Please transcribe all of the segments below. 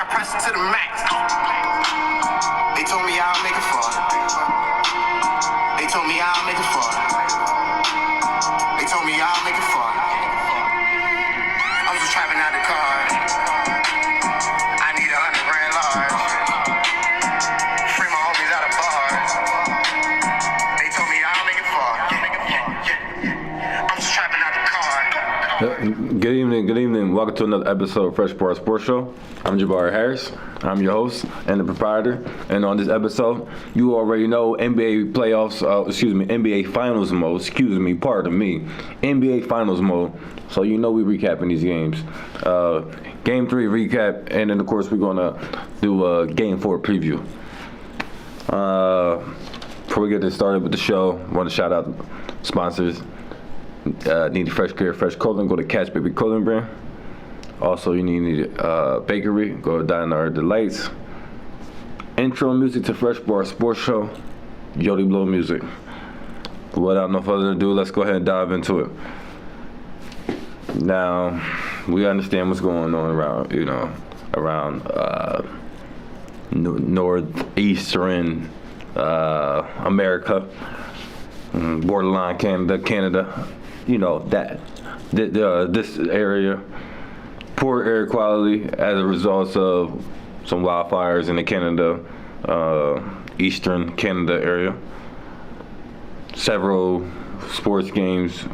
Pressing to the max. They told me I'll make it far. They told me I'll make it far. They told me I'll make it far. I'm just trapping out the car. I need 100 grand large. Free my homies out of bars. They told me I'll make it far. I'm just trapping out the car. Good evening. Welcome to another episode of Fresh Bar Sports Show. I'm Jabari Harris. I'm your host and the proprietor. And on this episode, you already know NBA playoffs, NBA Finals mode. NBA Finals mode. So you know we recapping these games. Game 3 recap, and then of course we're gonna do a Game 4 preview. Before we get this started with the show, I want to shout out sponsors. Need fresh care, fresh clothing, go to Catch Baby Clothing Brand. Also, you need bakery, go to Diner Delights. Intro music to Fresh Bar Sports Show, Jody Blow Music. Without no further ado, let's go ahead and dive into it. Now, we understand what's going on around northeastern America, borderline Canada. You know that this area. Poor air quality as a result of some wildfires in the Canada, eastern Canada area. Several sports games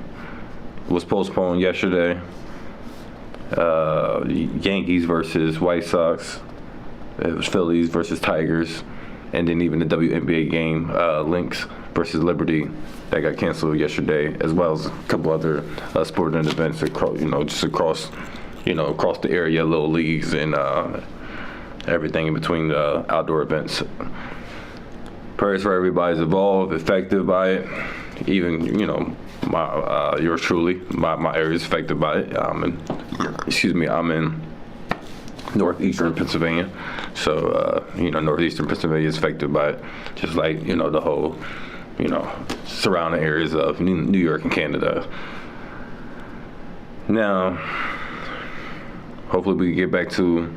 was postponed yesterday. Yankees versus White Sox. It was Phillies versus Tigers. And then even the WNBA game, Lynx versus Liberty, that got canceled yesterday, as well as a couple other sporting events across the area, little leagues and everything in between the outdoor events. Prayers for everybody's involved, affected by it. Even, yours truly, my area is affected by it. I'm in northeastern Pennsylvania. So, northeastern Pennsylvania is affected by it, just like, the whole, surrounding areas of New York and Canada. Now, hopefully we can get back to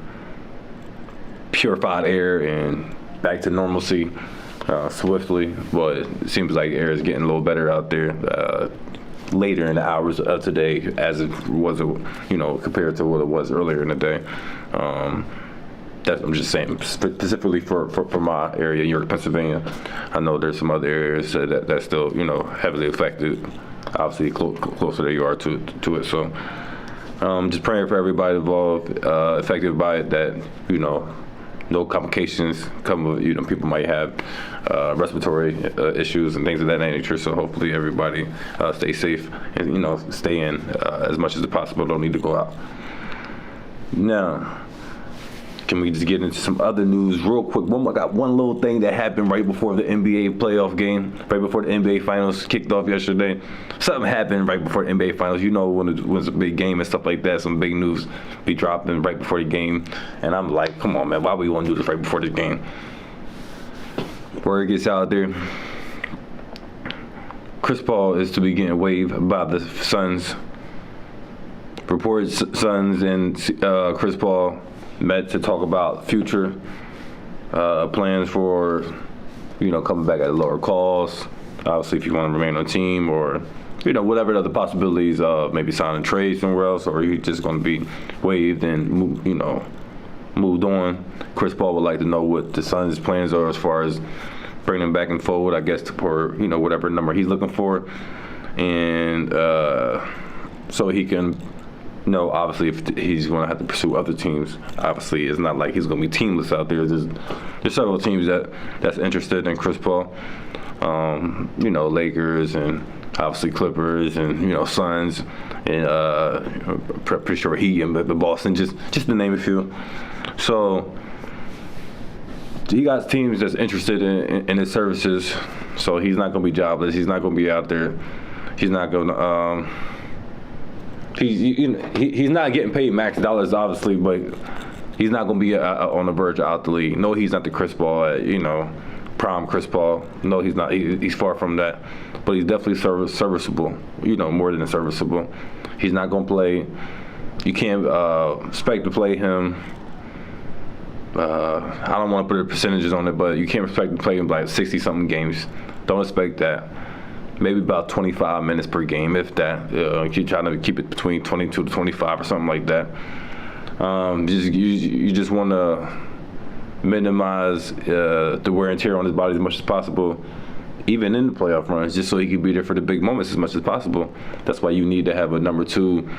purified air and back to normalcy swiftly. But it seems like air is getting a little better out there later in the hours of today, as it was, compared to what it was earlier in the day. I'm just saying specifically for my area, New York, Pennsylvania. I know there's some other areas that's still, heavily affected. Obviously, closer that you are to it. So. Just praying for everybody involved, affected by it, that, no complications come with, people might have respiratory issues and things of that nature. So hopefully everybody stay safe and, stay in as much as possible. Don't need to go out. Now, can we just get into some other news real quick? I got one little thing that happened right before the NBA playoff game, right before the NBA Finals kicked off yesterday. Something happened right before the NBA Finals. When it's a big game and stuff like that, some big news be dropping right before the game. And I'm like, come on, man, why would you want to do this right before the game? Word gets out there. Chris Paul is to be getting waived by the Suns. Reports Suns and Chris Paul met to talk about future plans for, coming back at a lower cost. Obviously, if you want to remain on the team, or, whatever the other possibilities of maybe signing trade somewhere else, or you're just going to be waived and moved on. Chris Paul would like to know what the Suns' plans are as far as bringing him back and forward, I guess, for, whatever number he's looking for. And so he can, obviously, if he's going to have to pursue other teams. Obviously, it's not like he's going to be teamless out there. There's several teams that's interested in Chris Paul. Lakers and obviously Clippers and, Suns and pretty sure Heat and Boston, just to name a few. So he got teams that's interested in his services. So he's not going to be jobless. He's not going to be out there. He's not going to. He's not getting paid max dollars, obviously, but he's not going to be on the verge of out the league. No, he's not the Chris Paul, prime Chris Paul. No, he's not. He's far from that. But he's definitely serviceable, more than serviceable. He's not going to play. You can't expect to play him. I don't want to put the percentages on it, but you can't expect to play him like 60-something games. Don't expect that. Maybe about 25 minutes per game, if that. You're trying to keep it between 22 to 25 or something like that. You just want to minimize the wear and tear on his body as much as possible, even in the playoff runs, just so he can be there for the big moments as much as possible. That's why you need to have a number two,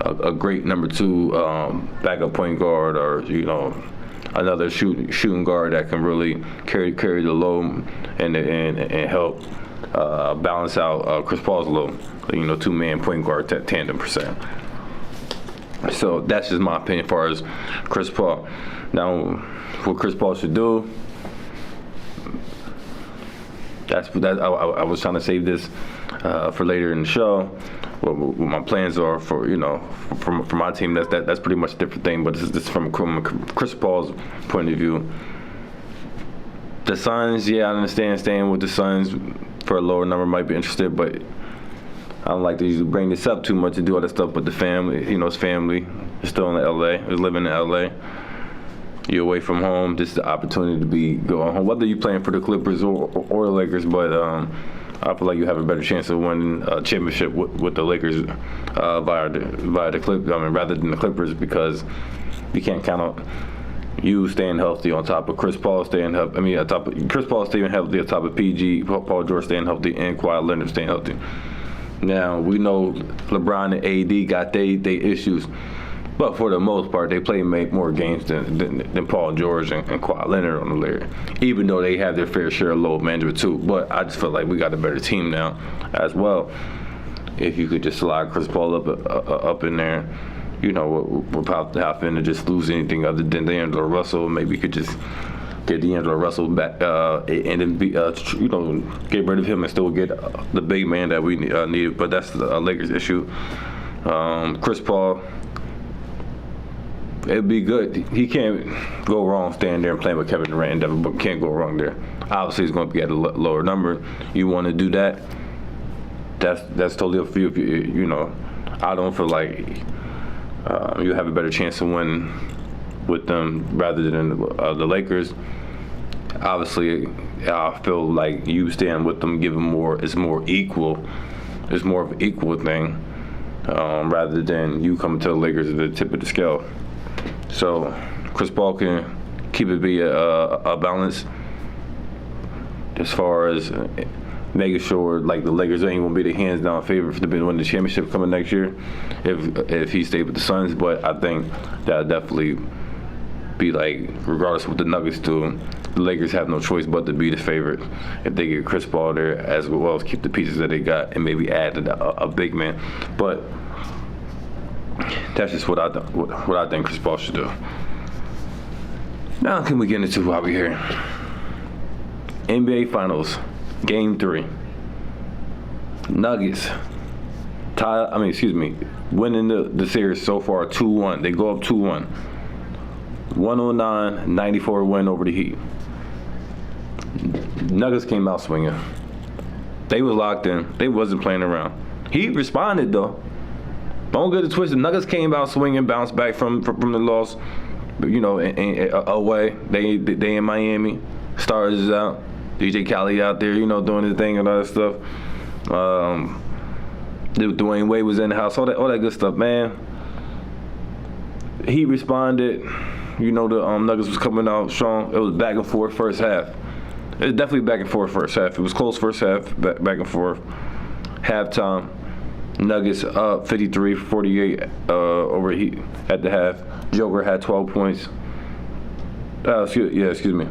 a great number two backup point guard, or another shooting guard that can really carry the load and help balance out Chris Paul's load. Two-man point guard tandem percent. So that's just my opinion as far as Chris Paul. Now, what Chris Paul should do, I was trying to save this for later in the show. What my plans are for for my team. That's pretty much a different thing. But this is from Chris Paul's point of view. The Suns, I understand staying with the Suns for a lower number might be interested, but I don't like to usually bring this up too much to do all that stuff. But the family, his family is still in LA. Is living in LA. You're away from home. This is the opportunity to go home, whether you're playing for the Clippers or the Lakers. But I feel like you have a better chance of winning a championship with the Lakers via the Clippers. Rather than the Clippers, because you can't count on you staying healthy on top of Chris Paul staying healthy. Chris Paul staying healthy on top of PG, Paul George staying healthy, and Kawhi Leonard staying healthy. Now we know LeBron and AD got they issues. But for the most part, they play more games than Paul George and Kawhi Leonard on the layer, even though they have their fair share of load management too. But I just feel like we got a better team now as well. If you could just slide Chris Paul up in there, without having to just lose anything other than D'Angelo Russell, maybe you could just get D'Angelo Russell back and then get rid of him and still get the big man that we need. But that's the Lakers issue. Chris Paul. It'd be good. He can't go wrong staying there and playing with Kevin Durant and Devin Booker. Can't go wrong there. Obviously, he's going to be at a lower number. You want to do that? That's totally up for you. I don't feel like you have a better chance of winning with them rather than the Lakers. Obviously, I feel like you staying with them, giving more. It's more equal. It's more of an equal thing rather than you coming to the Lakers at the tip of the scale. So Chris Paul can keep it be a balance as far as making sure like the Lakers ain't gonna be the hands down favorite to win the championship coming next year if he stayed with the Suns. But I think that'll definitely be like, regardless of what the Nuggets do, the Lakers have no choice but to be the favorite if they get Chris Paul there, as well as keep the pieces that they got and maybe add a big man. But that's just what I think Chris Paul should do. Now can we get into why we're here? NBA Finals, Game 3. Nuggets winning the series so far 2-1. They go up 2-1. 109-94 win over the Heat. Nuggets came out swinging. They was locked in. They wasn't playing around. Heat responded though. Don't get it twisted. Nuggets came out swinging, bounced back from the loss. Away. They in Miami. Stars is out. DJ Khaled out there, doing his thing and all that stuff. Dwayne Wade was in the house. All that good stuff, man. He responded. The Nuggets was coming out strong. It was back and forth first half. It was definitely back and forth first half. It was close first half, back and forth. Halftime. Nuggets up 53-48 over Heat at the half. Joker had 12 points. Excuse me.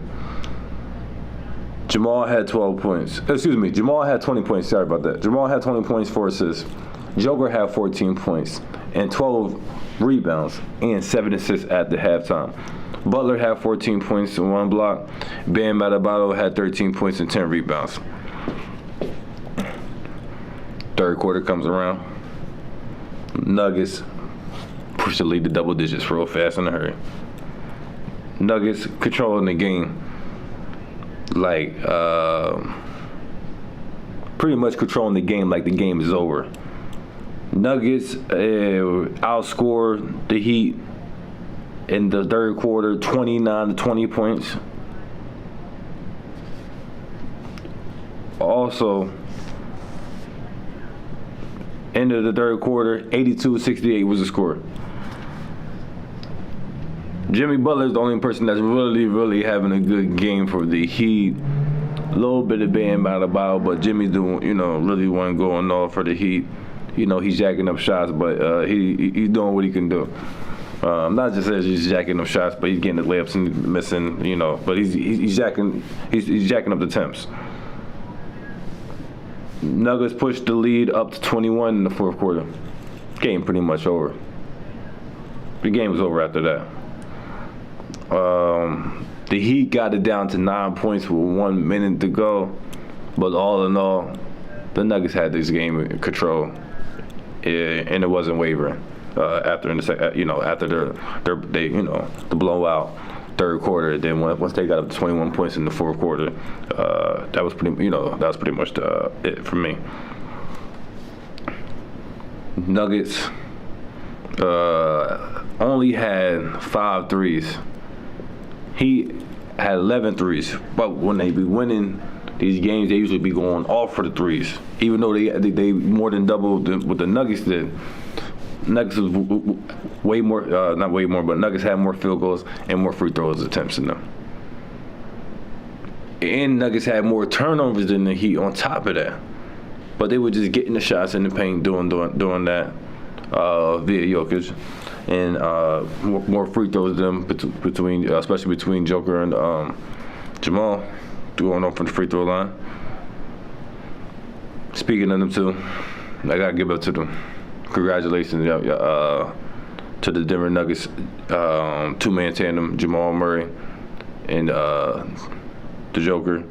Jamal had 12 points. Jamal had 20 points. Sorry about that. Jamal had 20 points, 4 assists. Joker had 14 points and 12 rebounds and 7 assists at the halftime. Butler had 14 points and 1 block. Bam Adebayo had 13 points and 10 rebounds. Third quarter comes around. Nuggets push the lead to double digits real fast in a hurry. Nuggets controlling the game, like pretty much controlling the game like the game is over. Nuggets outscored the Heat in the third quarter 29 to 20 points. Also, end of the third quarter, 82-68 was the score. Jimmy Butler is the only person that's really having a good game for the Heat. A little bit of Bam Adebayo, but Jimmy's doing, really one going off for the Heat. He's jacking up shots, but he's doing what he can do. Not just as he's jacking up shots, but he's getting the layups and missing, But he's jacking up the temps. Nuggets pushed the lead up to 21 in the fourth quarter. Game pretty much over. The game was over after that. The Heat got it down to 9 points with 1 minute to go, but all in all, the Nuggets had this game in control, and it wasn't wavering. After the blowout third quarter, then once they got up to 21 points in the fourth quarter, that was pretty much it for me. Nuggets only had 5 threes. He had 11 threes, but when they be winning these games, they usually be going off for the threes. Even though they more than doubled what the Nuggets did. Nuggets was way more, not way more, but Nuggets had more field goals and more free throws attempts than them. And Nuggets had more turnovers than the Heat on top of that. But they were just getting the shots in the paint, doing that via Jokic. And more free throws than between, especially between Joker and Jamal, going on from the free throw line. Speaking of them two, I gotta give up to them. Congratulations to the Denver Nuggets two-man tandem, Jamal Murray and the Joker.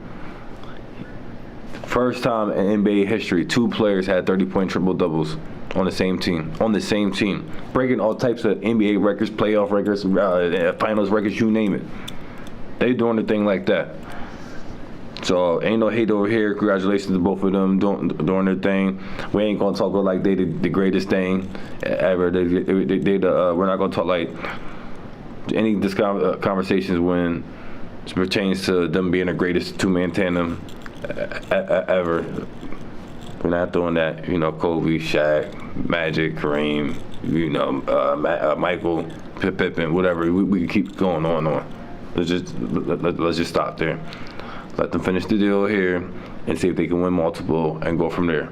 First time in NBA history, 2 players had 30-point triple-doubles on the same team. Breaking all types of NBA records, playoff records, finals records, you name it. They doing a thing like that. So ain't no hate over here. Congratulations to both of them doing their thing. We ain't gonna talk like they did the greatest thing ever. We're not gonna talk like any conversations when it pertains to them being the greatest two-man tandem ever. We're not doing that. Kobe, Shaq, Magic, Kareem, Michael, Pippen, whatever. We can keep going on. Let's just stop there. Let them finish the deal here and see if they can win multiple and go from there.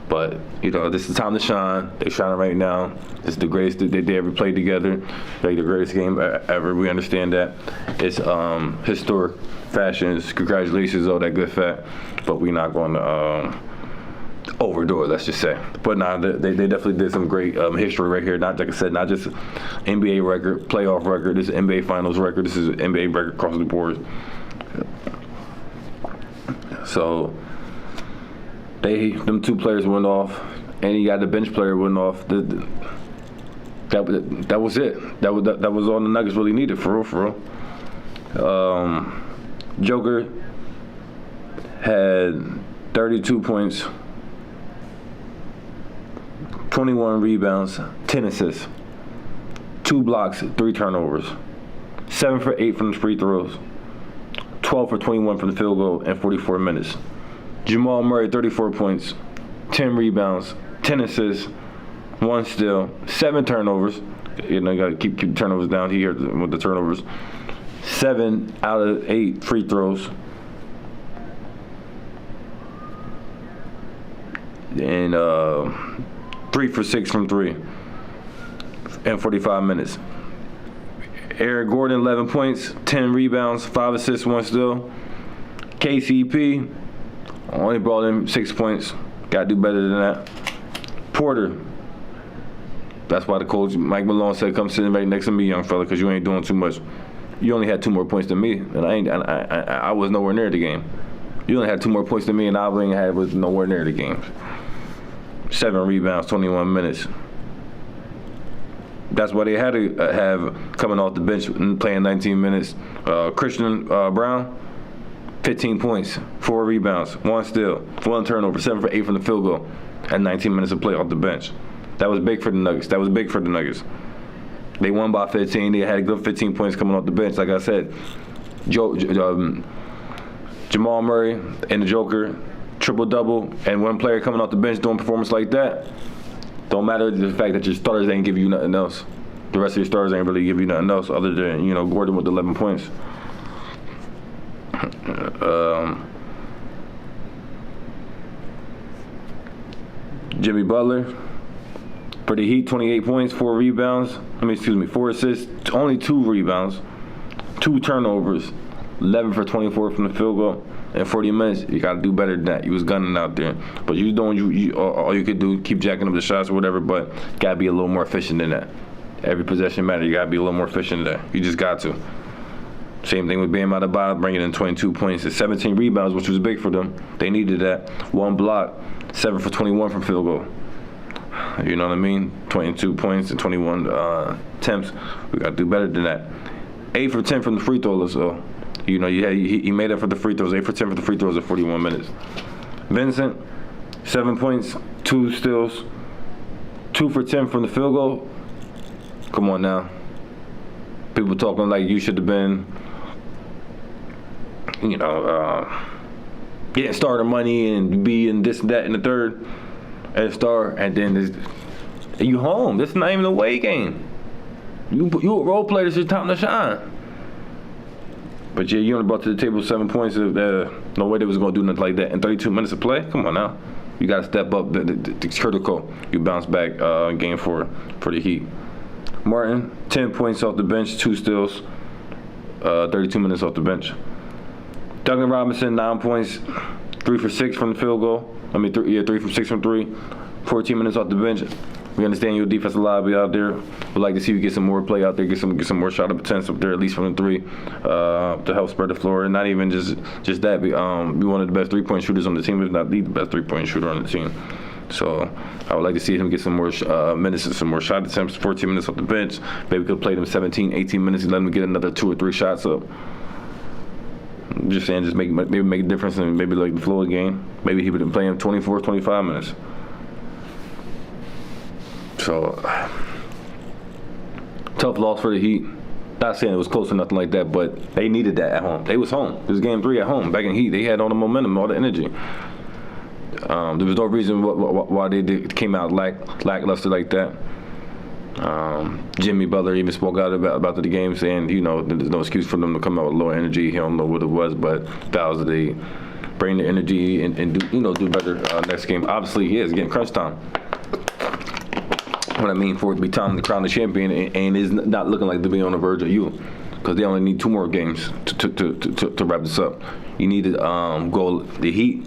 But, this is the time to shine. They're shining right now. This is the greatest they ever played together. Like the greatest game ever. We understand that. It's historic fashions. Congratulations, all that good fat. But we're not going to overdo it, let's just say. But they definitely did some great history right here. Not, like I said, not just NBA record, playoff record. This is NBA Finals record. This is an NBA record across the board. So them 2 players went off, and you got the bench player went off. That was it. That was all the Nuggets really needed, for real. Joker had 32 points, 21 rebounds, 10 assists, 2 blocks, 3 turnovers, 7 for 8 from the free throws, 12 for 21 from the field goal in 44 minutes. Jamal Murray, 34 points, 10 rebounds, 10 assists, 1 steal, 7 turnovers. You got to keep turnovers down here with the turnovers. 7 out of 8 free throws. And 3 for 6 from 3 in 45 minutes. Eric Gordon, 11 points, 10 rebounds, 5 assists, 1 steal. KCP only brought in 6 points. Got to do better than that. Porter. That's why the coach, Mike Malone, said, come sit right next to me, young fella, because you ain't doing too much. You only had 2 more points than me, and I was nowhere near the game. You only had 2 more points than me, and I was nowhere near the game. 7 rebounds, 21 minutes. That's why they had to have coming off the bench and playing 19 minutes. Christian Brown, 15 points, 4 rebounds, 1 steal, 1 turnover, 7 for 8 from the field goal, and 19 minutes of play off the bench. That was big for the Nuggets. They won by 15. They had a good 15 points coming off the bench. Like I said, Jamal Murray and the Joker, triple-double, and one player coming off the bench doing performance like that, don't matter the fact that your starters ain't give you nothing else. The rest of your starters ain't really give you nothing else other than, Gordon with 11 points. Jimmy Butler for the Heat, 28 points, 4 rebounds. 4 assists, only 2 rebounds, 2 turnovers, 11 for 24 from the field goal. In 40 minutes, you got to do better than that. You was gunning out there. But you doing all you could do, keep jacking up the shots or whatever, but got to be a little more efficient than that. Every possession matters. You got to be a little more efficient than that. You just got to. Same thing with Bam Adebayo, bringing in 22 points and 17 rebounds, which was big for them. They needed that. 1 block, 7 for 21 from field goal. You know what I mean? 22 points and 21 attempts. We got to do better than that. 8 for 10 from the free throws, so. He made up for the free throws. 8 for 10 for the free throws in 41 minutes. Vincent, 7 points, 2 steals, 2 for 10 from the field goal. Come on now. People talking like you should have been, getting starter money and being this and that and the third and star, and then you home. This is not even a away game. You a role player. This is time to shine. But yeah, you only brought to the table 7 points. No way they was going to do nothing like that in 32 minutes of play. Come on now. You got to step up. It's critical. You bounce back game 4 for the Heat. Martin, 10 points off the bench, 2 steals, 32 minutes off the bench. Duncan Robinson, 9 points, 3 for 6 from the field goal. 3 for 6 from 3, 14 minutes off the bench. We understand your defensive lobby out there. We'd like to see you get some more play out there, get some more shot attempts up there, at least from the 3, to help spread the floor. And not even just that, be one of the best 3-point shooters on the team, if not the best 3-point shooter on the team. So I would like to see him get some more minutes and some more shot attempts, 14 minutes off the bench. Maybe we could play them 17, 18 minutes and let him get another 2 or 3 shots up. I'm just saying, maybe make a difference in maybe like the flow of the game. Maybe he would play him 24, 25 minutes. So, tough loss for the Heat. Not saying it was close or nothing like that, but they needed that at home. They was home. It was game 3 at home. Back in Heat, they had all the momentum, all the energy. There was no reason why they came out lackluster like that. Jimmy Butler even spoke out about the game, saying, there's no excuse for them to come out with low energy. He don't know what it was, but vows they bring the energy and do better next game. Obviously, he is getting crunch time. What I mean for it to be time to crown the champion, and is not looking like they'll be on the verge of you, because they only need 2 more games to wrap this up. You need to go the Heat,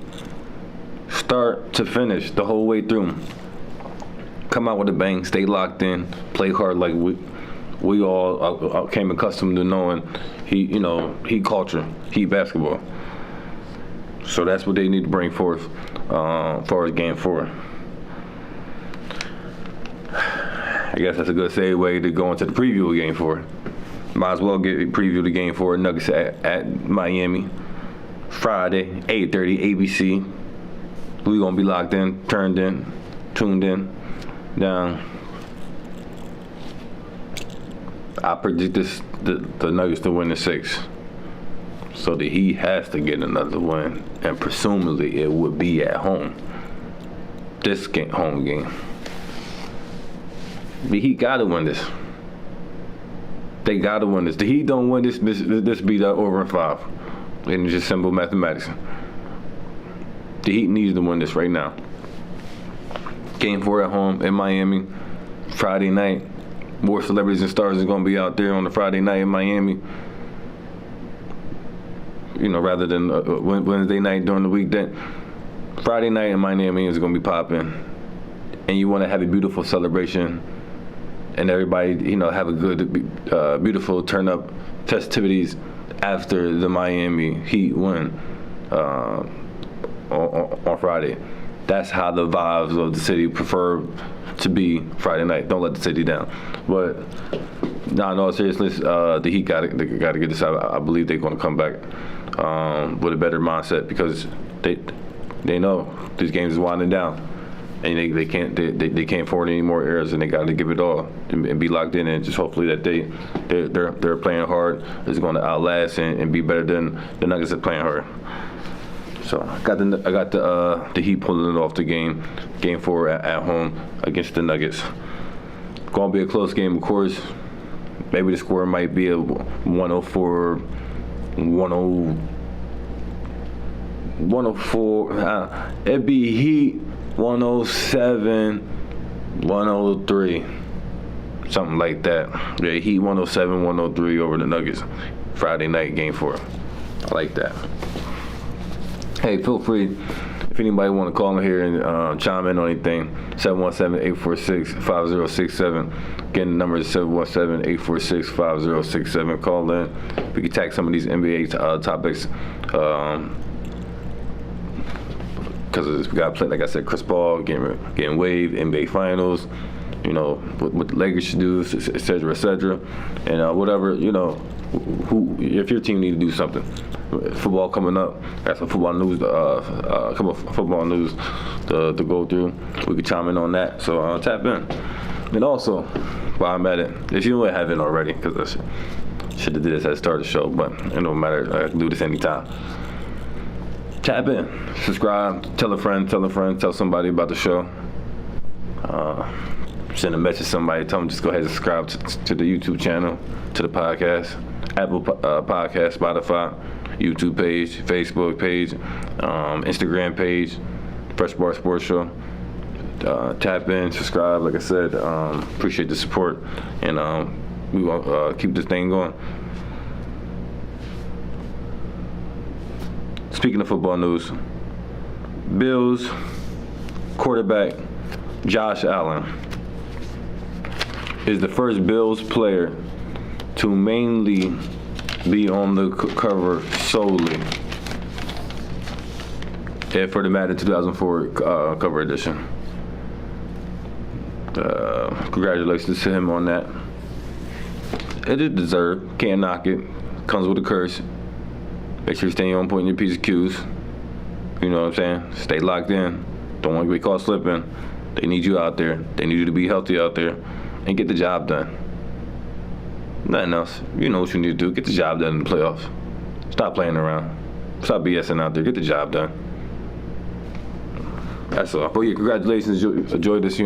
start to finish the whole way through. Come out with a bang, stay locked in, play hard like we all came accustomed to knowing. Heat culture, Heat basketball. So that's what they need to bring forth for game 4. I guess that's a good segue to go into the preview of Game 4. Might as well get a preview of Game 4 Nuggets at Miami. Friday, 8:30 ABC. We're going to be locked in, turned in, tuned in, down. I predict the Nuggets to win the 6. So the Heat has to get another win, and presumably it would be at home. This home game. The Heat gotta win this. They gotta win this. The Heat don't win this beat up over in 5. And it's just simple mathematics. The Heat needs to win this right now. Game 4 at home in Miami, Friday night. More celebrities and stars are gonna be out there on the Friday night in Miami. Rather than Wednesday night during the weekday. Friday night in Miami is gonna be popping. and you want to have a beautiful celebration, and everybody, have a good, beautiful turn-up festivities after the Miami Heat win on Friday. That's how the vibes of the city prefer to be Friday night. Don't let the city down. But no, seriously, the Heat got to get this out. I believe they're going to come back with a better mindset, because they know these games is winding down, and they can't afford any more errors, and they got to give it all and be locked in, and just hopefully that they're playing hard is going to outlast and be better than the Nuggets are playing hard. So I got the Heat pulling it off the game 4 at home against the Nuggets. Going to be a close game, of course. Maybe the score might be a 104. It'd be Heat 107, 103, something like that. Yeah, Heat 107, 103 over the Nuggets. Friday night, game 4. I like that. Hey, feel free, if anybody want to call in here and chime in on anything, 717-846-5067. Again, the number is 717-846-5067. Call in. We can tackle some of these NBA topics. Because we got to play, like I said, Chris Paul getting waived, NBA Finals, what the Lakers should do, et cetera, and whatever, who if your team need to do something. Football coming up, got some football news, a couple of football news to go through. We can chime in on that, so tap in. And also, while I'm at it, if you don't have it already, because I should have did this at the start of the show, but it don't matter, I can do this anytime. Tap in, subscribe, tell a friend, tell somebody about the show. Send a message to somebody, tell them just go ahead and subscribe to the YouTube channel, to the podcast, Apple Podcast, Spotify, YouTube page, Facebook page, Instagram page, Fresh Bar Sports Show. Tap in, subscribe, like I said, appreciate the support, and we will keep this thing going. Speaking of football news, Bills quarterback Josh Allen is the first Bills player to mainly be on the cover solely for the Madden 2004 cover edition. Congratulations to him on that. It is deserved. Can't knock it. Comes with a curse. Make sure you stay on point in your piece of cues. You know what I'm saying? Stay locked in. Don't want to be caught slipping. They need you out there. They need you to be healthy out there and get the job done. Nothing else. You know what you need to do. Get the job done in the playoffs. Stop playing around. Stop BSing out there. Get the job done. That's all. But yeah, congratulations. Enjoy this,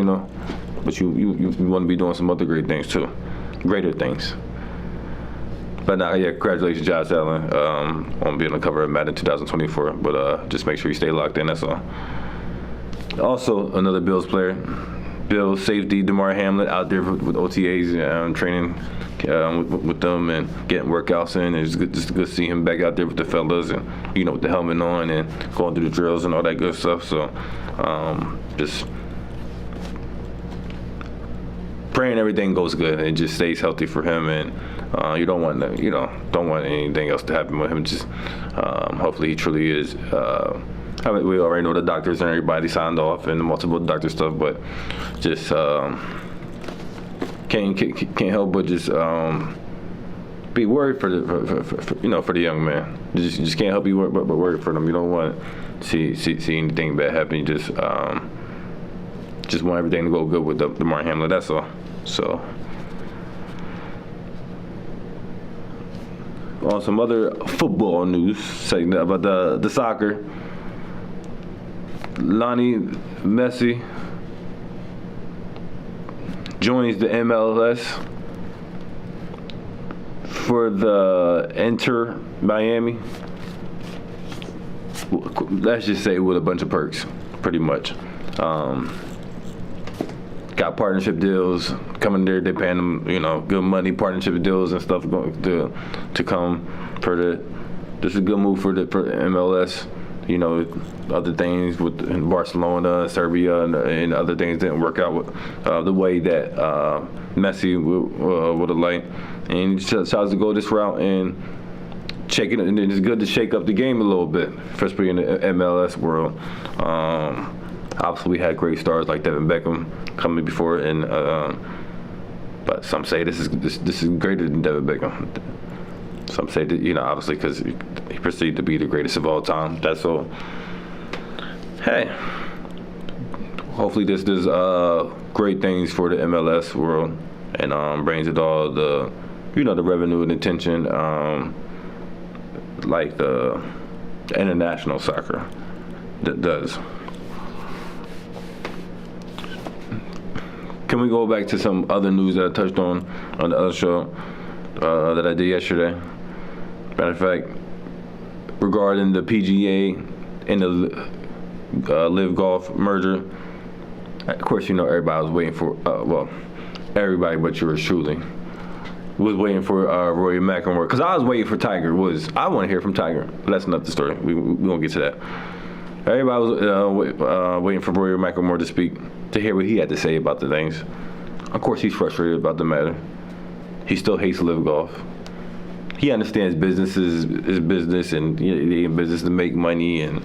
But you want to be doing some other great things too. Greater things. But yeah, congratulations, Josh Allen, on being on the cover of Madden 2024. But just make sure you stay locked in, that's all. Also, another Bills player, Bills safety Damar Hamlin out there with OTAs, training with them and getting workouts in. It's good to see him back out there with the fellas and, with the helmet on and going through the drills and all that good stuff. So just praying everything goes good and just stays healthy for him, and you don't want anything else to happen with him. Just hopefully he truly is. We already know the doctors and everybody signed off and the multiple doctor stuff, but just can't help but just be worried for the young man. You just can't help but worry for them. You don't want to see anything bad happen. You just want everything to go good with Damar Hamlin. That's all. So, on some other football news, saying about the soccer, Lionel Messi joins the MLS for the Inter Miami. Let's just say with a bunch of perks, pretty much. Got partnership deals coming there. They paying them, good money, partnership deals and stuff going to come for the. This is a good move for the MLS. other things with in Barcelona, Serbia, and other things didn't work out with, the way that Messi would have liked. And he tries to go this route and shake it. And it's good to shake up the game a little bit, especially in the MLS world. Obviously, we had great stars like David Beckham coming before, and but some say this is greater than David Beckham. Some say that, obviously because he perceived to be the greatest of all time. That's all. Hey, hopefully this does great things for the MLS world and brings it all the revenue and attention like the international soccer that does. Can we go back to some other news that I touched on the other show that I did yesterday? Matter of fact, regarding the PGA and the Live Golf merger, of course, everybody was waiting for, everybody but yours truly was waiting for Rory McIlroy. Because I was waiting for Tiger Woods. I want to hear from Tiger. But that's not the story. We won't get to that. Everybody was waiting for Rory McIlroy to speak, to hear what he had to say about the things. Of course, he's frustrated about the matter. He still hates Live Golf. He understands business is business, and they in business to make money, and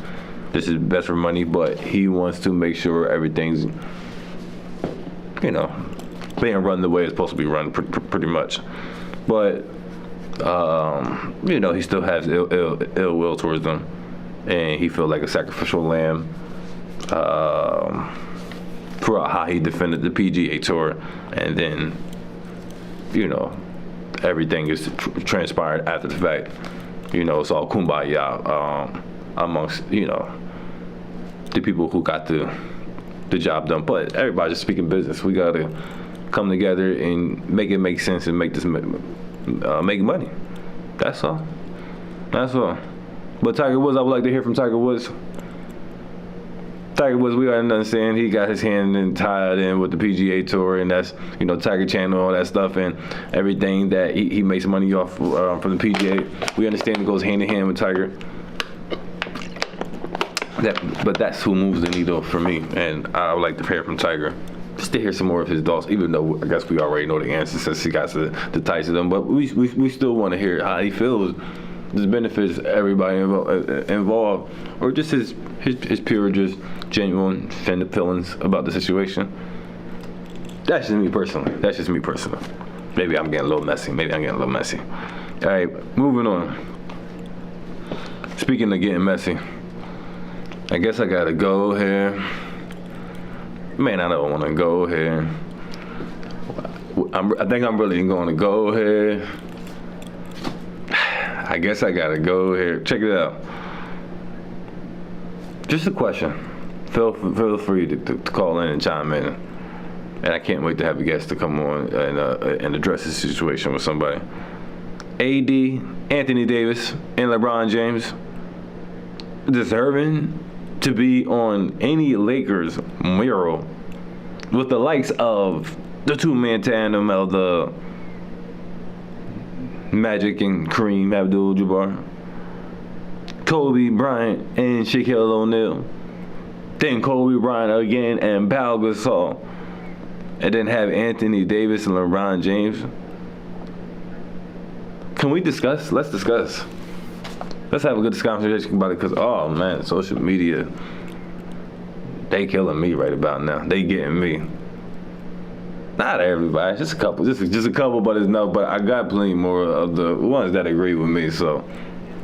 this is best for money, but he wants to make sure everything's, being run the way it's supposed to be run, pretty much. But, he still has ill will towards them, and he feels like a sacrificial lamb for how he defended the PGA Tour, and then, everything is transpired after the fact. It's all kumbaya amongst, the people who got the job done. But everybody's just speaking business. We got to come together and make it make sense and make this make money. That's all. That's all. But Tiger Woods, I would like to hear from Tiger Woods. Tiger Woods, we already understand he got his hand tied in with the PGA Tour, and that's, Tiger Channel, all that stuff, and everything that he makes money off from the PGA. We understand it goes hand in hand with Tiger. But that's who moves the needle for me, and I would like to hear from Tiger, just to hear some more of his thoughts, even though I guess we already know the answer since he got the ties to them. But we still want to hear how he feels. This benefits everybody involved, or just his pure, just genuine feelings about the situation. That's just me personally. Maybe I'm getting a little messy. All right, moving on. Speaking of getting messy, I guess I gotta go here. Man, I don't want to go here. I think I'm really going to go here. I guess I gotta go here. Check it out. Just a question. Feel free to call in and chime in. And I can't wait to have a guest to come on and address this situation with somebody. AD, Anthony Davis, and LeBron James deserving to be on any Lakers mural with the likes of the two-man tandem of the Magic and Kareem Abdul-Jabbar, Kobe Bryant and Shaquille O'Neal, then Kobe Bryant again and Pau Gasol, and then have Anthony Davis and LeBron James. Can we discuss? Let's discuss. Let's have a good conversation about it, because, oh man, social media, they killing me right about now. They getting me. Not everybody, just a couple. Just a couple, but it's enough. But I got plenty more of the ones that agree with me. So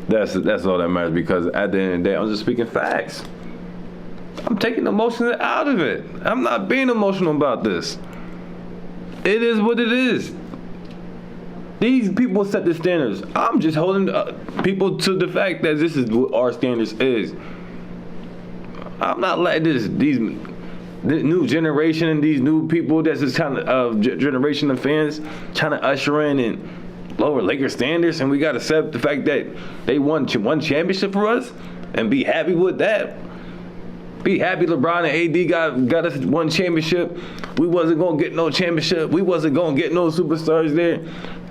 that's all that matters, because at the end of the day, I'm just speaking facts. I'm taking emotions out of it. I'm not being emotional about this. It is what it is. These people set the standards. I'm just holding people to the fact that this is what our standards is. I'm not letting these new generation and these new people that's just kind of generation of fans trying to usher in and lower Lakers standards, and we got to accept the fact that they won one championship for us and be happy with that. Be happy LeBron and AD got us one championship. We wasn't going to get no championship. We wasn't going to get no superstars there.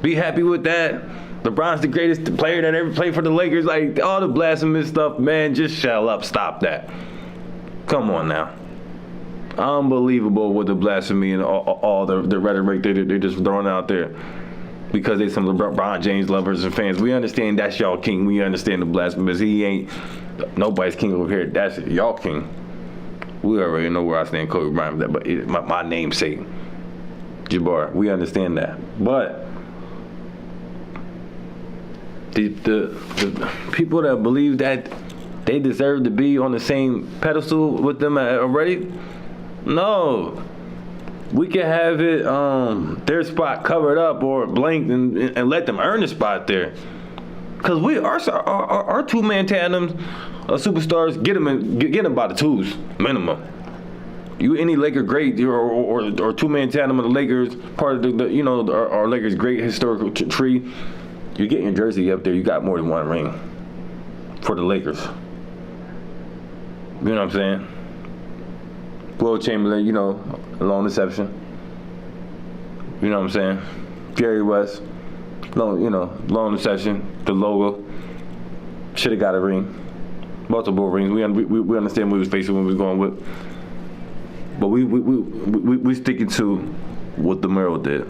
Be happy with that. LeBron's the greatest player that ever played for the Lakers. Like, all the blasphemous stuff, man, just shut up. Stop that. Come on now. Unbelievable with the blasphemy and all the rhetoric they're just throwing out there. Because they some LeBron James lovers and fans. We understand that's y'all king. We understand the blasphemous. He ain't nobody's king over here. That's y'all king. We already know where I stand, Kobe Bryant. But my namesake, Jabbar. We understand that. But the people that believe that they deserve to be on the same pedestal with them already, no. We can have it their spot covered up or blanked and let them earn a spot there. Because our two-man tandems of superstars get them by the twos minimum. You any Laker great or two-man tandem of the Lakers, part of the our Lakers great historical tree. You get your jersey up there, you got more than one ring for the Lakers. You know what I'm saying? Will Chamberlain, long deception. You know what I'm saying? Jerry West, long deception. The logo should have got a ring, multiple rings. We understand what we was facing when we was going with, but we sticking to what the Merrill did.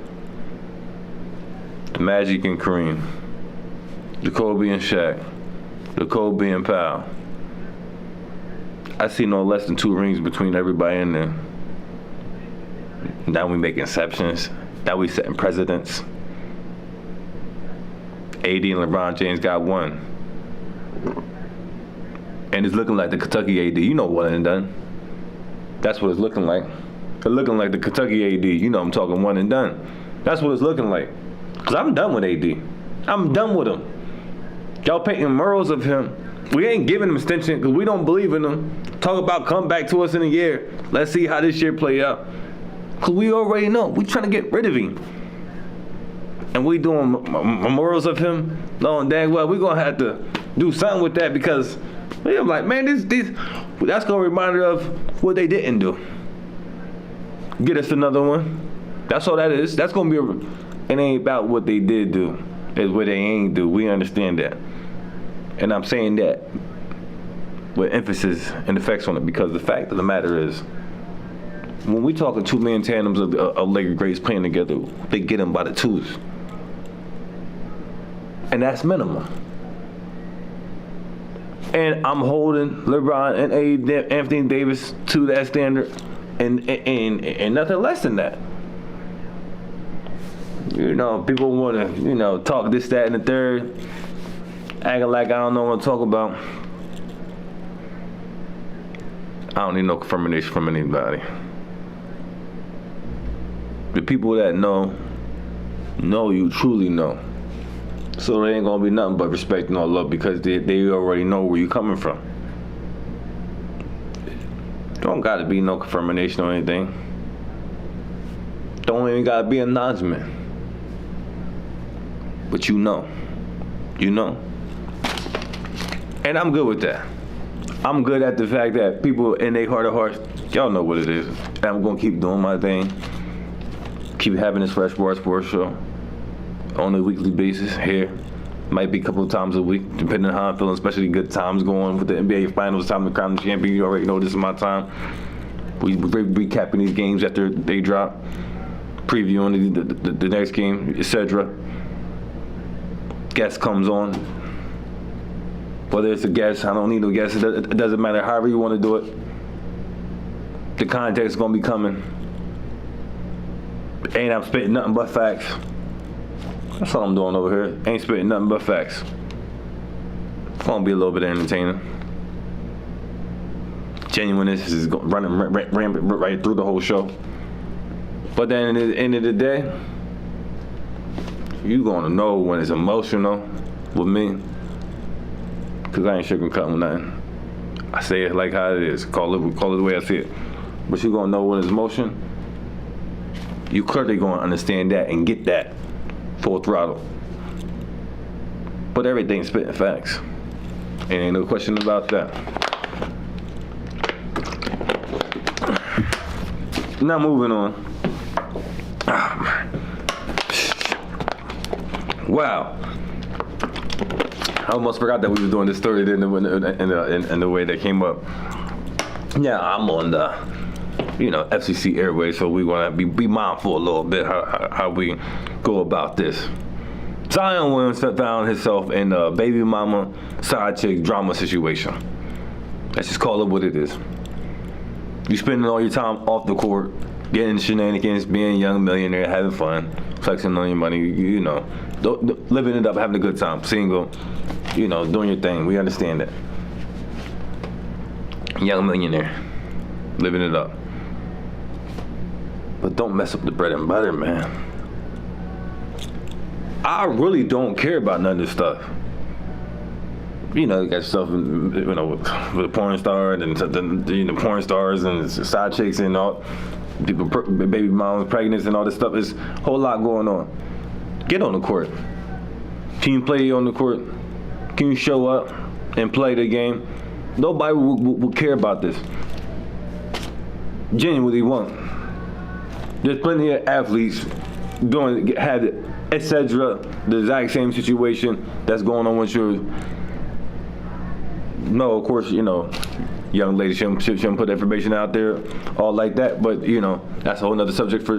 The Magic and Kareem, the Kobe and Shaq, the Kobe and Powell. I see no less than 2 rings between everybody in there. Now we make exceptions. Now we setting precedents. AD and LeBron James got 1. And it's looking like the Kentucky AD. You know what and done. That's what it's looking like. It's looking like the Kentucky AD. I'm talking 1 and done. That's what it's looking like. Because I'm done with AD. I'm done with him. Y'all painting murals of him. We ain't giving him extension because we don't believe in him. Talk about come back to us in a year. Let's see how this year play out. Because we already know. We trying to get rid of him. And we doing memorials of him. Knowing dang well we going to have to do something with that because we're like, man, that's going to remind us of what they didn't do. Get us another one. That's all that is. That's going to be it ain't about what they did do. It's what they ain't do. We understand that. And I'm saying that with emphasis and effects on it because the fact of the matter is, when we talking two-man tandems of Laker greats playing together, they get them by the twos. And that's minimum. And I'm holding LeBron and Anthony Davis to that standard and nothing less than that. People want to, talk this, that, and the third. Acting like I don't know what to talk about. I don't need no confirmation from anybody. The people that know you truly know. So there ain't gonna be nothing but respect and all love because they already know where you coming from. Don't gotta be no confirmation or anything. Don't even gotta be an acknowledgement. But you know. And I'm good with that. I'm good at the fact that people in their heart of hearts, y'all know what it is. And I'm going to keep doing my thing. Keep having this Fresh Bar Sports show on a weekly basis here. Might be a couple of times a week, depending on how I'm feeling, especially good times going with the NBA Finals, time to crown the champion. You already know this is my time. We recapping these games after they drop, previewing the next game, etc. Guest comes on. Whether it's a guest, I don't need no guest. It doesn't matter. However you want to do it. The context is going to be coming. Ain't I'm spitting nothing but facts. That's all I'm doing over here. Ain't spitting nothing but facts. It's going to be a little bit entertaining. Genuineness is running rampant right through the whole show. But then at the end of the day, you going to know when it's emotional with me. Because I ain't sugarcoating nothing. I say it like how it is. Call it the way I see it. But you going to know when it's emotion. You clearly going to understand that and get that full throttle. But everything's spitting facts. Ain't no question about that. Now moving on. Wow. I almost forgot that we were doing this story in the way that came up. Yeah, I'm on the, FCC airways, so we want to be mindful a little bit how we go about this. Zion Williams found himself in a baby mama side chick drama situation. Let's just call it what it is. You spending all your time off the court, getting shenanigans, being a young millionaire, having fun, flexing on your money, living it up, having a good time, single, doing your thing. We understand that. Young millionaire, living it up. But don't mess up the bread and butter, man. I really don't care about none of this stuff. You got stuff, with the porn star and the porn stars and side chicks and all, people, baby moms, pregnant and all this stuff. There's a whole lot going on. Get on the court. Can you play on the court? Can you show up and play the game? Nobody will care about this. Genuinely won't. There's plenty of athletes had etc. the exact same situation that's going on with you. No, of course, young lady shouldn't put information out there all like that, but that's a whole nother subject for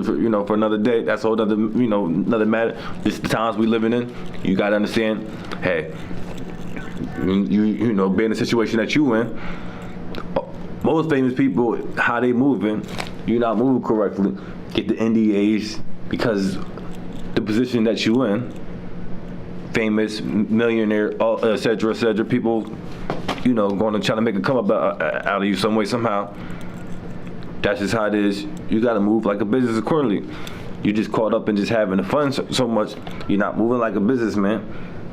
another day. That's a whole nother another matter. This is the times we living in. You gotta understand, hey, you be in the situation that you in. Most famous people, how they moving, you're not moving correctly. Get the NDAs because the position that you in, famous, millionaire, et cetera, people, going to try to make a come up out of you some way, somehow. That's just how it is. You got to move like a business accordingly. You just caught up in just having the fun so much. You're not moving like a businessman.